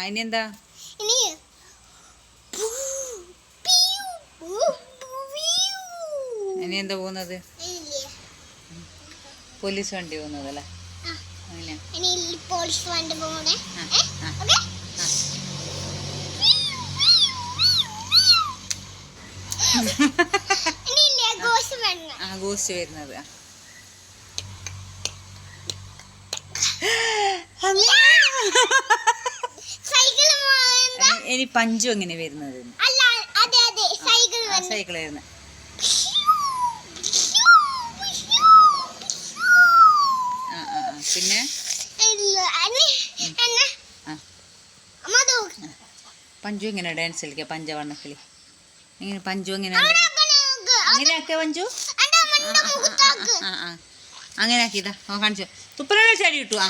ഇനി എന്താ? ഇനി എന്താ പോകുന്നത്? പോലീസ് വണ്ടി പോകുന്നതല്ലേ? പോലീസ് വണ്ടി പോകണേ. ഗോസ്റ്റ് വരുന്നത്. ഇനി പഞ്ചു എങ്ങനെ വരുന്നത്? സൈക്കിൾ വരുന്നത്. പിന്നെ പഞ്ചു എങ്ങനെ ഡാൻസ് കളിക്കുക? പഞ്ചവർണ്ണക്കിളി എങ്ങനെ? പഞ്ചു എങ്ങനെ? അങ്ങനെയാക്കിയ പഞ്ചു അങ്ങനെ ആക്കിയതാ കാണിച്ചു. തുപ്പല ചാടി കിട്ടുക.